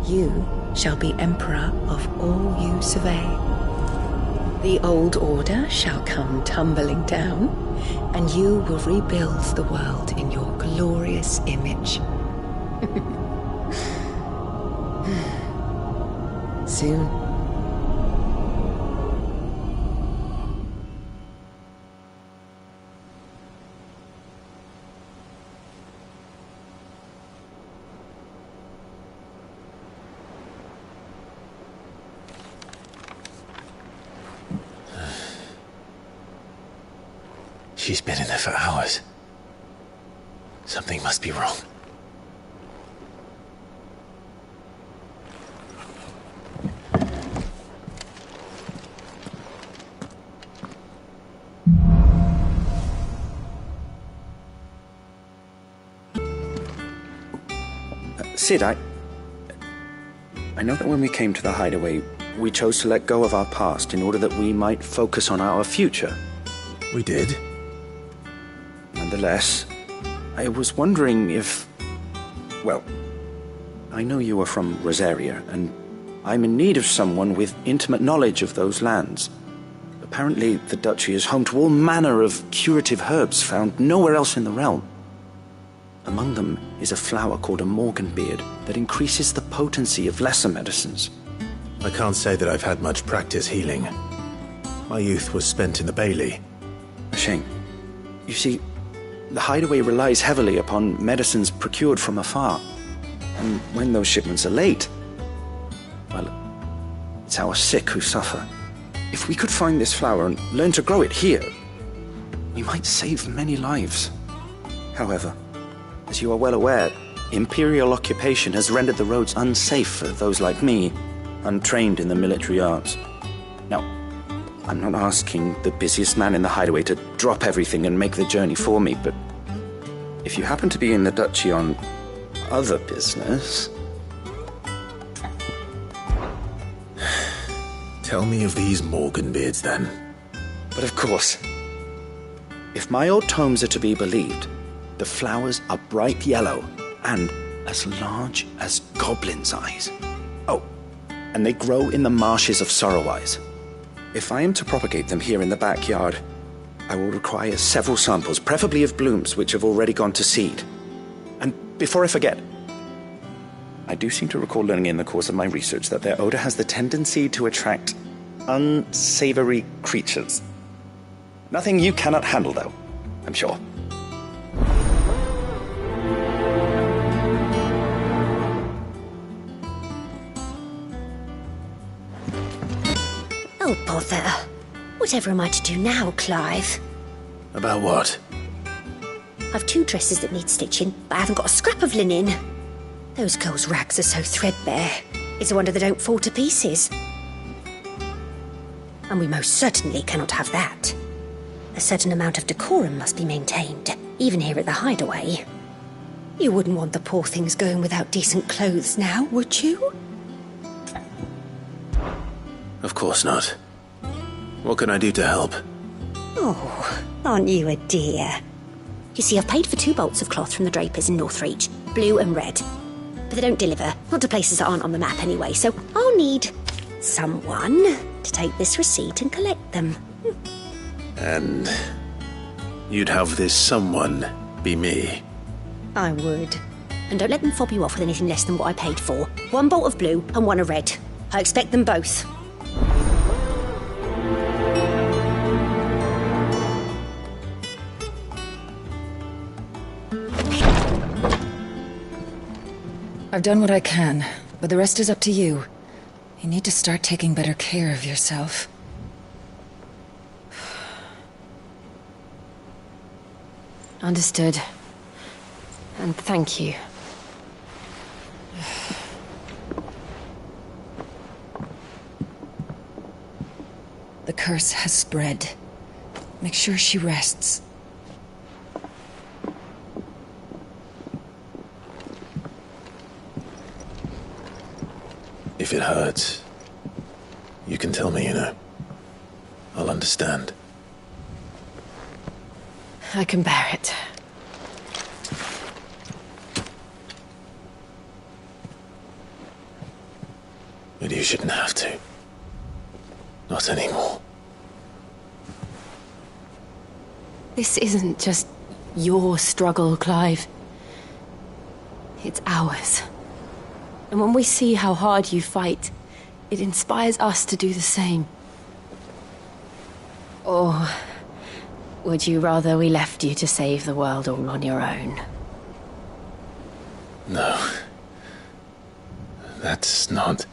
you shall be emperor of all you survey. The old order shall come tumbling down, and you will rebuild the world in your glorious image. Soon. She's been in there for hours. Something must be wrong. Sid, I know that when we came to the hideaway, we chose to let go of our past in order that we might focus on our future. We did. Nonetheless, I was wondering if... Well, I know you are from Rosaria, and I'm in need of someone with intimate knowledge of those lands. Apparently, the duchy is home to all manner of curative herbs found nowhere else in the realm. Among them is a flower called a morganbeard that increases the potency of lesser medicines. I can't say that I've had much practice healing. My youth was spent in the Bailey. A shame. You see, the hideaway relies heavily upon medicines procured from afar. And when those shipments are late, well, it's our sick who suffer. If we could find this flower and learn to grow it here, we might save many lives. However, as you are well aware, Imperial occupation has rendered the roads unsafe for those like me, untrained in the military arts. Now, I'm not asking the busiest man in the hideaway to drop everything and make the journey for me, but if you happen to be in the duchy on other business... Tell me of these morganbeards, then. But of course, if my old tomes are to be believed, the flowers are bright yellow and as large as goblins' eyes. Oh, and they grow in the marshes of Sorrowise. If I am to propagate them here in the backyard, I will require several samples, preferably of blooms which have already gone to seed. And before I forget, I do seem to recall learning in the course of my research that their odor has the tendency to attract unsavory creatures. Nothing you cannot handle, though, I'm sure. Oh, bother. Whatever am I to do now, Clive? About what? I've 2 dresses that need stitching, but I haven't got a scrap of linen. Those girls' rags are so threadbare. It's a wonder they don't fall to pieces. And we most certainly cannot have that. A certain amount of decorum must be maintained, even here at the hideaway. You wouldn't want the poor things going without decent clothes now, would you? Of course not. What can I do to help? Oh, aren't you a dear? You see, I've paid for 2 bolts of cloth from the drapers in Northreach, blue and red. But they don't deliver, not to places that aren't on the map anyway, so I'll need someone to take this receipt and collect them. And you'd have this someone be me? I would. And don't let them fob you off with anything less than what I paid for. 1 bolt of blue and 1 of red. I expect them both. I've done what I can, but the rest is up to you. You need to start taking better care of yourself. Understood. And thank you. The curse has spread. Make sure she rests. If it hurts, you can tell me, I'll understand. I can bear it. But you shouldn't have to. Not anymore. This isn't just your struggle, Clive. It's ours. And when we see how hard you fight, it inspires us to do the same. Or would you rather we left you to save the world all on your own? No. That's not...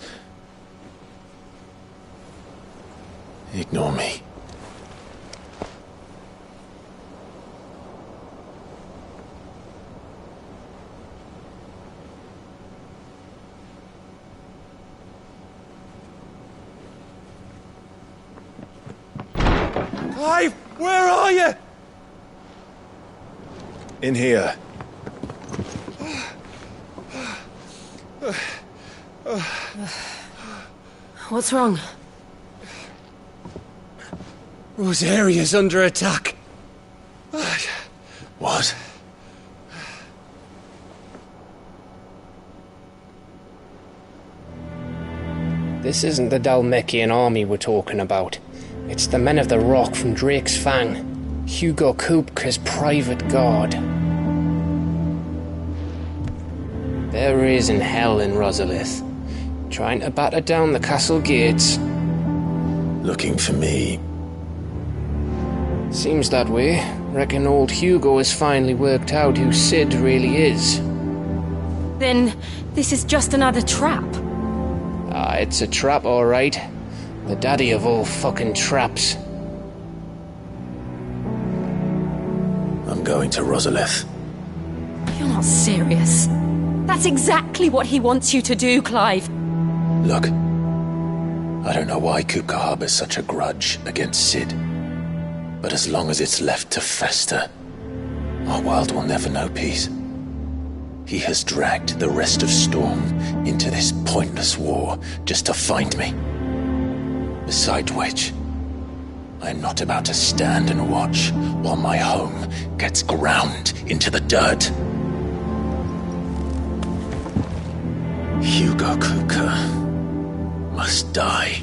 Ignore me. Clive, where are you? In here. What's wrong? Rosaria's under attack. What? This isn't the Dalmekian army we're talking about. It's the men of the Rock from Drake's Fang. Hugo Kupka's private guard. There is in hell in Rosalith, trying to batter down the castle gates. Looking for me? Seems that way. Reckon old Hugo has finally worked out who Sid really is. Then this is just another trap. Ah, it's a trap, all right. The daddy of all fucking traps. I'm going to Rosalith. You're not serious. That's exactly what he wants you to do, Clive. Look, I don't know why Kupka harbors such a grudge against Sid. But as long as it's left to fester, our world will never know peace. He has dragged the rest of Storm into this pointless war just to find me. Besides which, I am not about to stand and watch while my home gets ground into the dirt. Hugo Kupka must die.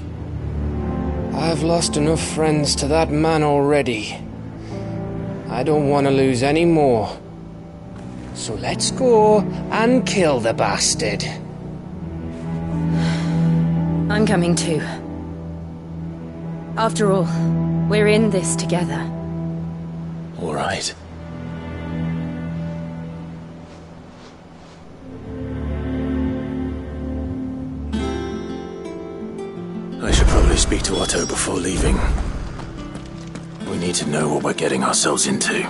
I've lost enough friends to that man already. I don't want to lose any more. So let's go and kill the bastard. I'm coming too. After all, we're in this together. All right. I should probably speak to Otto before leaving. We need to know what we're getting ourselves into.